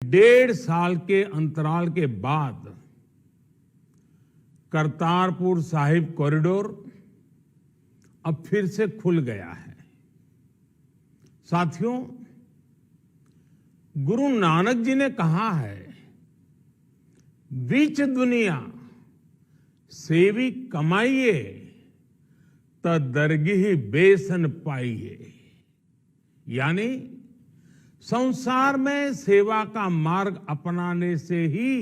1.5 साल के अंतराल के बाद करतारपुर साहिब कॉरिडोर अब फिर से खुल गया है। साथियों, गुरु नानक जी ने कहा है, बीच दुनिया सेवी कमाइए त दरगिह बेसन पाइए। यानी संसार में सेवा का मार्ग अपनाने से ही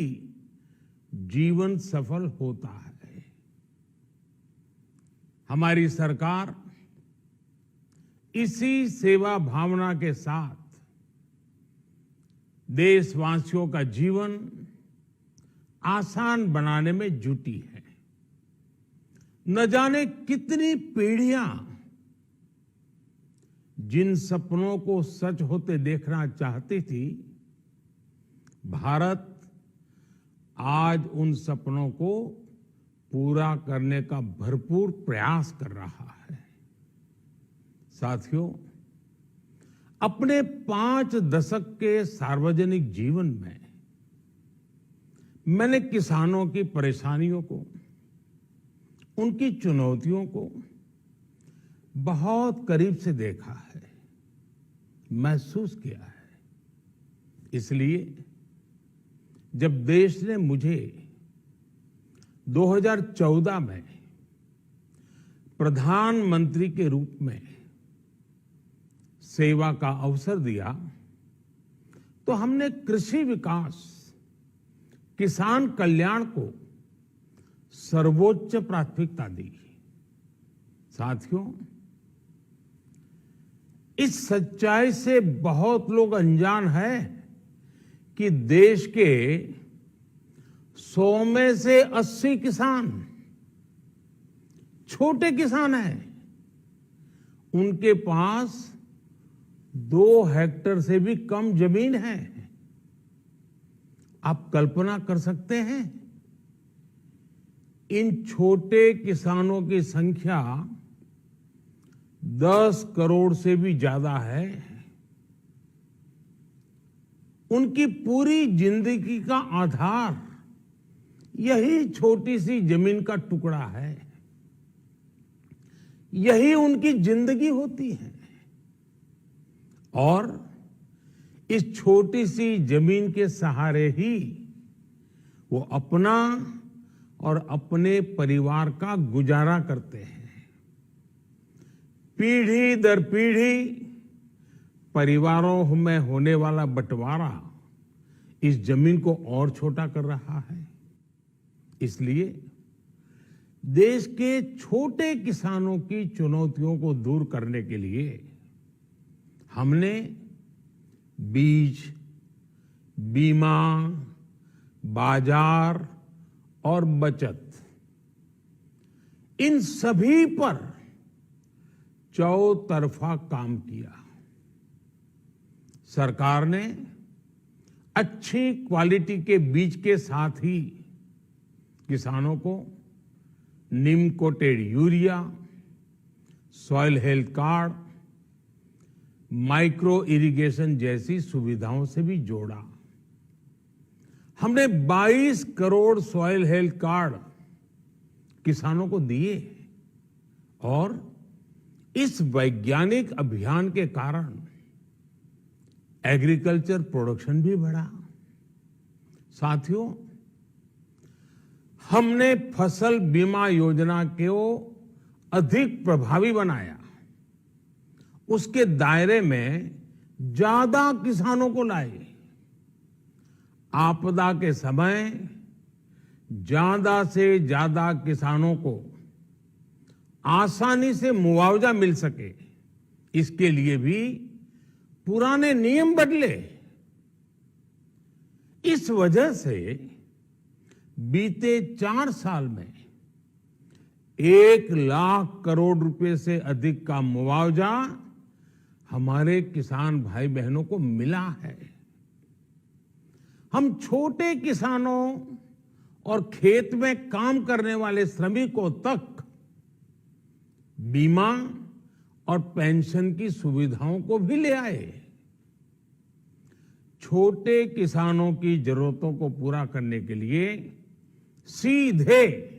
जीवन सफल होता है। हमारी सरकार इसी सेवा भावना के साथ देशवासियों का जीवन आसान बनाने में जुटी है। न जाने कितनी पीढ़ियां जिन सपनों को सच होते देखना चाहती थी, भारत आज उन सपनों को पूरा करने का भरपूर प्रयास कर रहा है। साथियों, अपने 5 दशक के सार्वजनिक जीवन में मैंने किसानों की परेशानियों को, उनकी चुनौतियों को बहुत करीब से देखा है, महसूस किया है। इसलिए जब देश ने मुझे 2014 में प्रधानमंत्री के रूप में सेवा का अवसर दिया, तो हमने कृषि विकास, किसान कल्याण को सर्वोच्च प्राथमिकता दी। साथियों, इस सच्चाई से बहुत लोग अनजान हैं कि देश के 100 में से 80 किसान छोटे किसान हैं। उनके पास 2 हेक्टेयर से भी कम जमीन है। आप कल्पना कर सकते हैं, इन छोटे किसानों की संख्या 10 करोड़ से भी ज्यादा है। उनकी पूरी जिंदगी का आधार यही छोटी सी जमीन का टुकड़ा है। यही उनकी जिंदगी होती है। और इस छोटी सी जमीन के सहारे ही वो अपना और अपने परिवार का गुजारा करते हैं। पीढ़ी दर पीढ़ी परिवारों में होने वाला बंटवारा इस जमीन को और छोटा कर रहा है। इसलिए देश के छोटे किसानों की चुनौतियों को दूर करने के लिए हमने बीज, बीमा, बाजार और बचत, इन सभी पर चौतरफा काम किया। सरकार ने अच्छी क्वालिटी के बीज के साथ ही किसानों को neem coated urea, soil health card, micro irrigation जैसी सुविधाओं से भी जोड़ा। हमने 22 करोड़ सॉइल हेल्थ कार्ड किसानों को दिए और इस वैज्ञानिक अभियान के कारण एग्रीकल्चर प्रोडक्शन भी बढ़ा। साथियों, हमने फसल बीमा योजना को अधिक प्रभावी बनाया। उसके दायरे में ज्यादा किसानों को लाए। आपदा के समय ज्यादा से ज्यादा किसानों को आसानी से मुआवजा मिल सके, इसके लिए भी पुराने नियम बदले। इस वजह से बीते 4 साल में 1 लाख करोड़ रुपए से अधिक का मुआवजा हमारे किसान भाई बहनों को मिला है। हम छोटे किसानों और खेत में काम करने वाले श्रमिकों तक बीमा और पेंशन की सुविधाओं को भी ले आए। छोटे किसानों की जरूरतों को पूरा करने के लिए सीधे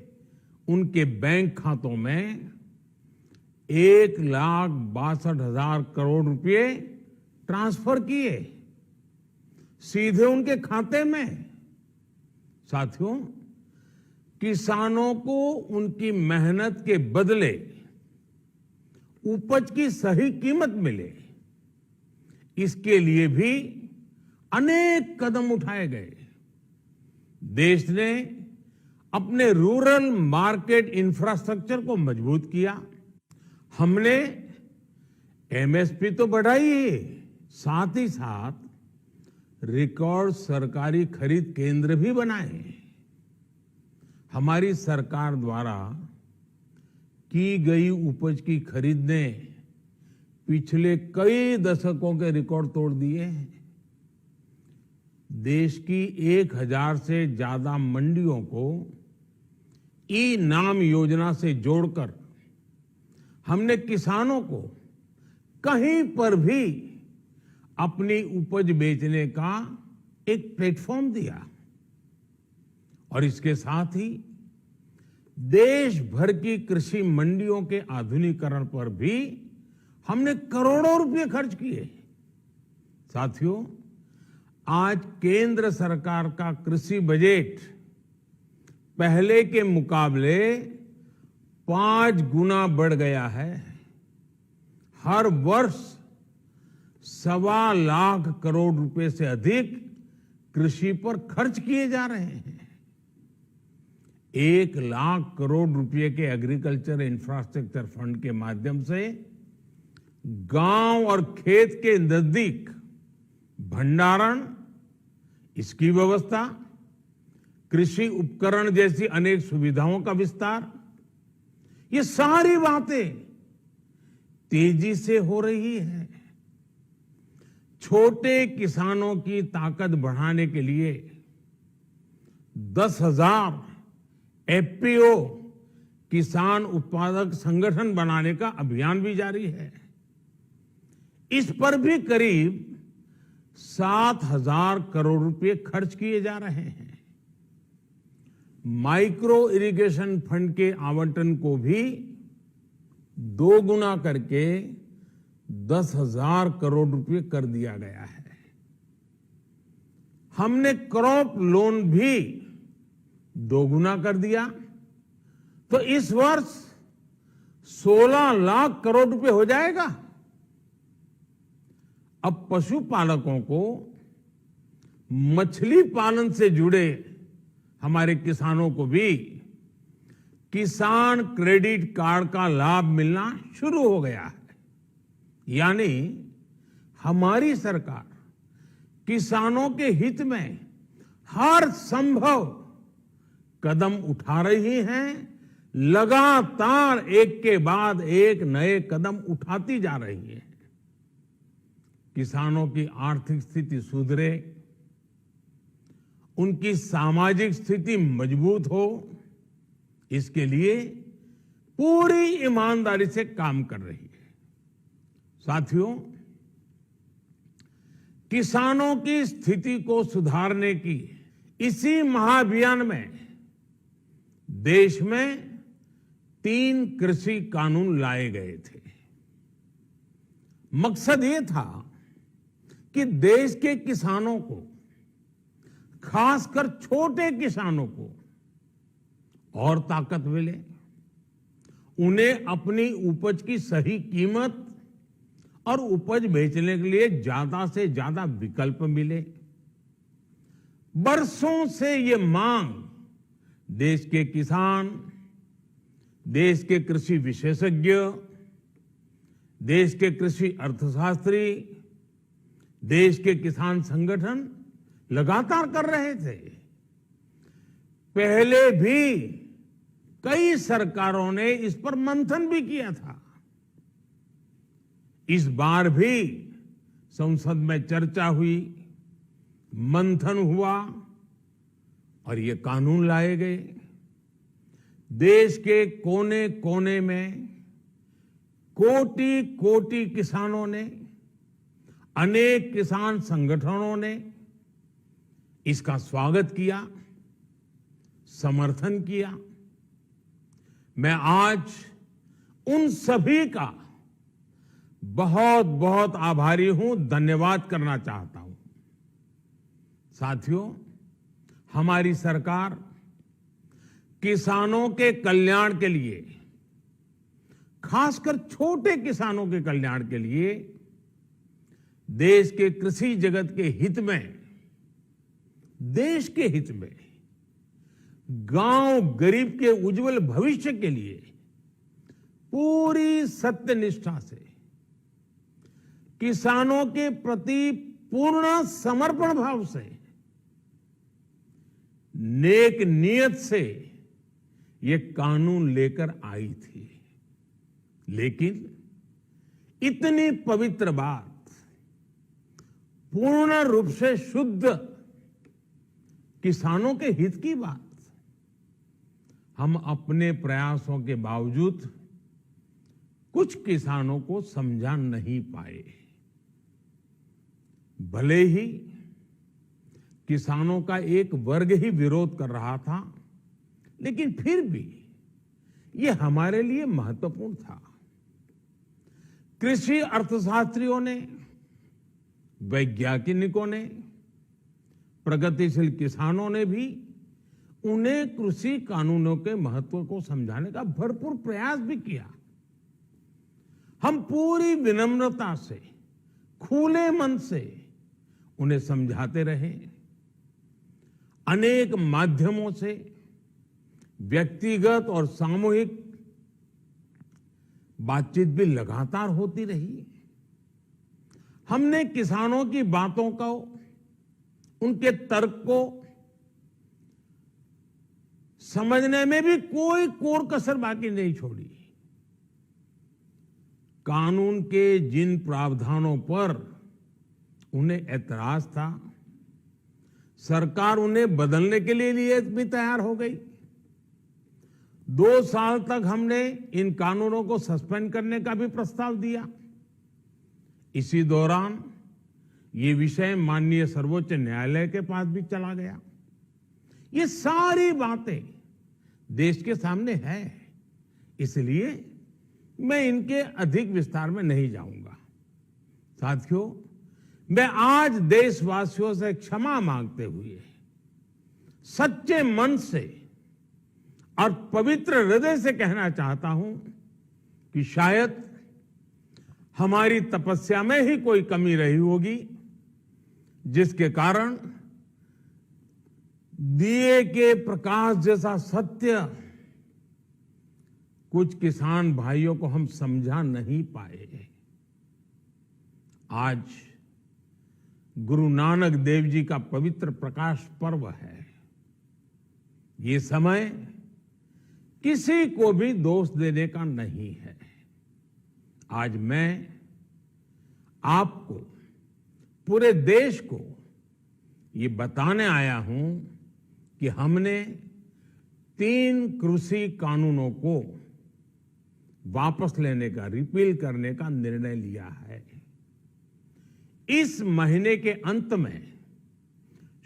उनके बैंक खातों में 1,62,000 करोड़ रुपए ट्रांसफर किए, सीधे उनके खाते में। साथियों, किसानों को उनकी मेहनत के बदले उपज की सही कीमत मिले, इसके लिए भी अनेक कदम उठाए गए। देश ने अपने रूरल मार्केट इंफ्रास्ट्रक्चर को मजबूत किया। हमने एमएसपी तो बढ़ाई ही, साथ ही साथ रिकॉर्ड सरकारी खरीद केंद्र भी बनाए। हमारी सरकार द्वारा की गई उपज की खरीद ने पिछले कई दशकों के रिकॉर्ड तोड़ दिए हैं। देश की 1,000 से ज्यादा मंडियों को ई नाम योजना से जोड़कर हमने किसानों को कहीं पर भी अपनी उपज बेचने का एक प्लेटफॉर्म दिया और इसके साथ ही देश भर की कृषि मंडियों के आधुनिकीकरण पर भी हमने करोड़ों रुपए खर्च किए। साथियों, आज केंद्र सरकार का कृषि बजट पहले के मुकाबले 5 गुना बढ़ गया है। हर वर्ष 1.25 लाख करोड़ रुपए से अधिक कृषि पर खर्च किए जा रहे हैं। 1 लाख करोड़ रुपए के एग्रीकल्चर इंफ्रास्ट्रक्चर फंड के माध्यम से गांव और खेत के नजदीक भंडारण, इसकी व्यवस्था, कृषि उपकरण जैसी अनेक सुविधाओं का विस्तार, ये सारी बातें तेजी से हो रही है। छोटे किसानों की ताकत बढ़ाने के लिए 10,000 एफपीओ किसान उत्पादक संगठन बनाने का अभियान भी जारी है। इस पर भी करीब 7,000 करोड़ रुपए खर्च किए जा रहे हैं। माइक्रो इरिगेशन फंड के आवंटन को भी 2 गुना करके 10,000 करोड़ रुपए कर दिया गया है। हमने क्रॉप लोन भी 2 गुना कर दिया, तो इस वर्ष 16 लाख करोड़ रुपए हो जाएगा। अब पशुपालकों को मछली पालन से जुड़े हमारे किसानों को भी किसान क्रेडिट कार्ड का लाभ मिलना शुरू हो गया है। यानी हमारी सरकार किसानों के हित में हर संभव कदम उठा रही है, लगातार एक के बाद एक नए कदम उठाती जा रही है। किसानों की आर्थिक स्थिति सुधरे, उनकी सामाजिक स्थिति मजबूत हो, इसके लिए पूरी ईमानदारी से काम कर रही है। साथियों, किसानों की स्थिति को सुधारने की इसी महाअभियान में देश में 3 कृषि कानून लाए गए थे। मकसद ये था कि देश के किसानों को, खासकर छोटे किसानों को और ताकत मिले, उन्हें अपनी उपज की सही कीमत और उपज बेचने के लिए ज्यादा से ज्यादा विकल्प मिले। बरसों से ये मांग देश के किसान, देश के कृषि विशेषज्ञ, देश के कृषि अर्थशास्त्री, देश के किसान संगठन लगातार कर रहे थे। पहले भी कई सरकारों ने इस पर मंथन भी किया था। इस बार भी संसद में चर्चा हुई, मंथन हुआ और ये कानून लाए गए। देश के कोने कोने में कोटि कोटि किसानों ने, अनेक किसान संगठनों ने इसका स्वागत किया, समर्थन किया। मैं आज उन सभी का बहुत बहुत आभारी हूं, धन्यवाद करना चाहता हूं। साथियों, हमारी सरकार किसानों के कल्याण के लिए, खासकर छोटे किसानों के कल्याण के लिए, देश के कृषि जगत के हित में, देश के हित में, गांव गरीब के उज्जवल भविष्य के लिए पूरी सत्यनिष्ठा से, किसानों के प्रति पूर्ण समर्पण भाव से, नेक नियत से ये कानून लेकर आई थी। लेकिन इतनी पवित्र बात, पूर्ण रूप से शुद्ध किसानों के हित की बात, हम अपने प्रयासों के बावजूद कुछ किसानों को समझा नहीं पाए। भले ही किसानों का एक वर्ग ही विरोध कर रहा था, लेकिन फिर भी यह हमारे लिए महत्वपूर्ण था। कृषि अर्थशास्त्रियों ने, वैज्ञानिकों ने, प्रगतिशील किसानों ने भी उन्हें कृषि कानूनों के महत्व को समझाने का भरपूर प्रयास भी किया। हम पूरी विनम्रता से, खुले मन से उन्हें समझाते रहे। अनेक माध्यमों से व्यक्तिगत और सामूहिक बातचीत भी लगातार होती रही। हमने किसानों की बातों को, उनके तर्क को समझने में भी कोई कोर कसर बाकी नहीं छोड़ी। कानून के जिन प्रावधानों पर उन्हें ऐतराज था, सरकार उन्हें बदलने के लिए भी तैयार हो गई। 2 साल तक हमने इन कानूनों को सस्पेंड करने का भी प्रस्ताव दिया। इसी दौरान ये विषय माननीय सर्वोच्च न्यायालय के पास भी चला गया। ये सारी बातें देश के सामने है, इसलिए मैं इनके अधिक विस्तार में नहीं जाऊंगा। साथियों, मैं आज देशवासियों से क्षमा मांगते हुए सच्चे मन से और पवित्र हृदय से कहना चाहता हूं कि शायद हमारी तपस्या में ही कोई कमी रही होगी, जिसके कारण दिए के प्रकाश जैसा सत्य कुछ किसान भाइयों को हम समझा नहीं पाए। आज गुरु नानक देव जी का पवित्र प्रकाश पर्व है। ये समय किसी को भी दोष देने का नहीं है। आज मैं आपको, पूरे देश को ये बताने आया हूं कि हमने 3 कृषि कानूनों को वापस लेने का, रिपील करने का निर्णय लिया है। इस महीने के अंत में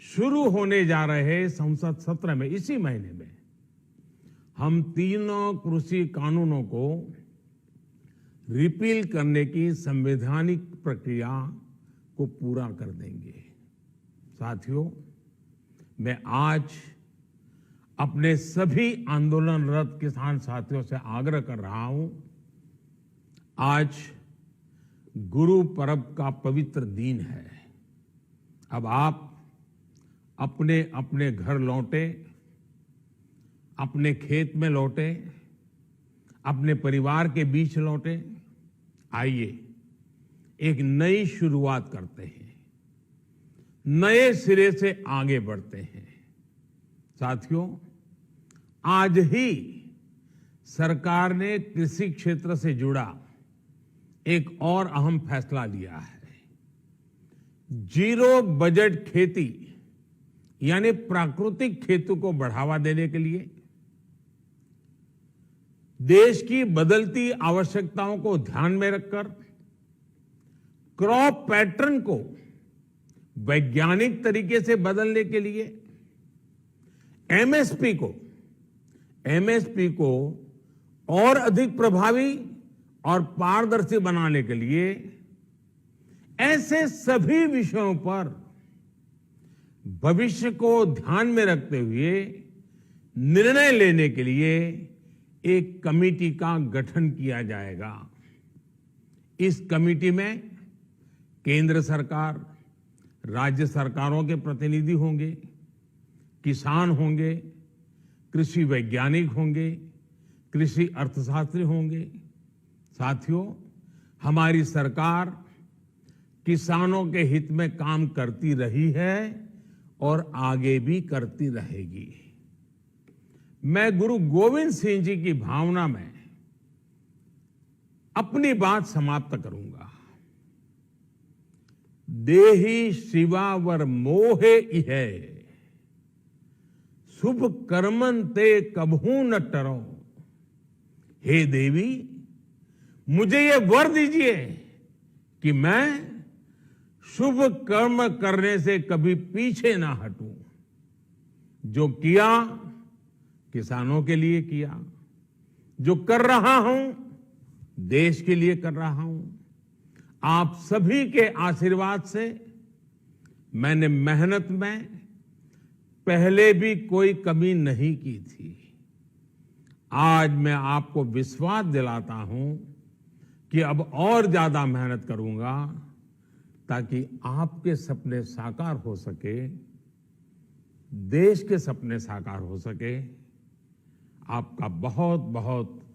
शुरू होने जा रहे संसद सत्र में, इसी महीने में, हम 3 कृषि कानूनों को रिपील करने की संवैधानिक प्रक्रिया को पूरा कर देंगे। साथियों, मैं आज अपने सभी आंदोलनरत किसान साथियों से आग्रह कर रहा हूं, आज गुरु पर्व का पवित्र दिन है। अब आप अपने अपने घर लौटे, अपने खेत में लौटे, अपने परिवार के बीच लौटे। आइए एक नई शुरुआत करते हैं, नए सिरे से आगे बढ़ते हैं। साथियों, आज ही सरकार ने कृषि क्षेत्र से जुड़ा एक और अहम फैसला लिया है। 0 बजट खेती यानी प्राकृतिक खेती को बढ़ावा देने के लिए, देश की बदलती आवश्यकताओं को ध्यान में रखकर क्रॉप पैटर्न को वैज्ञानिक तरीके से बदलने के लिए एमएसपी को और अधिक प्रभावी और पारदर्शी बनाने के लिए ऐसे सभी विषयों पर भविष्य को ध्यान में रखते हुए निर्णय लेने के लिए एक कमेटी का गठन किया जाएगा। इस कमेटी में केंद्र सरकार, राज्य सरकारों के प्रतिनिधि होंगे, किसान होंगे, कृषि वैज्ञानिक होंगे, कृषि अर्थशास्त्री होंगे। साथियों, हमारी सरकार किसानों के हित में काम करती रही है और आगे भी करती रहेगी। मैं गुरु गोविंद सिंह जी की भावना में अपनी बात समाप्त करूंगा। देहि शिवावर मोहे इहे, शुभ कर्मन ते कबहू न टरो। हे देवी, मुझे ये वर दीजिए कि मैं शुभ कर्म करने से कभी पीछे ना हटूं। जो किया किसानों के लिए किया, जो कर रहा हूं देश के लिए कर रहा हूं। आप सभी के आशीर्वाद से मैंने मेहनत में पहले भी कोई कमी नहीं की थी। आज मैं आपको विश्वास दिलाता हूं कि अब और ज्यादा मेहनत करूंगा ताकि आपके सपने साकार हो सके, देश के सपने साकार हो सके। आपका बहुत बहुत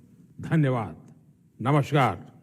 धन्यवाद। नमस्कार।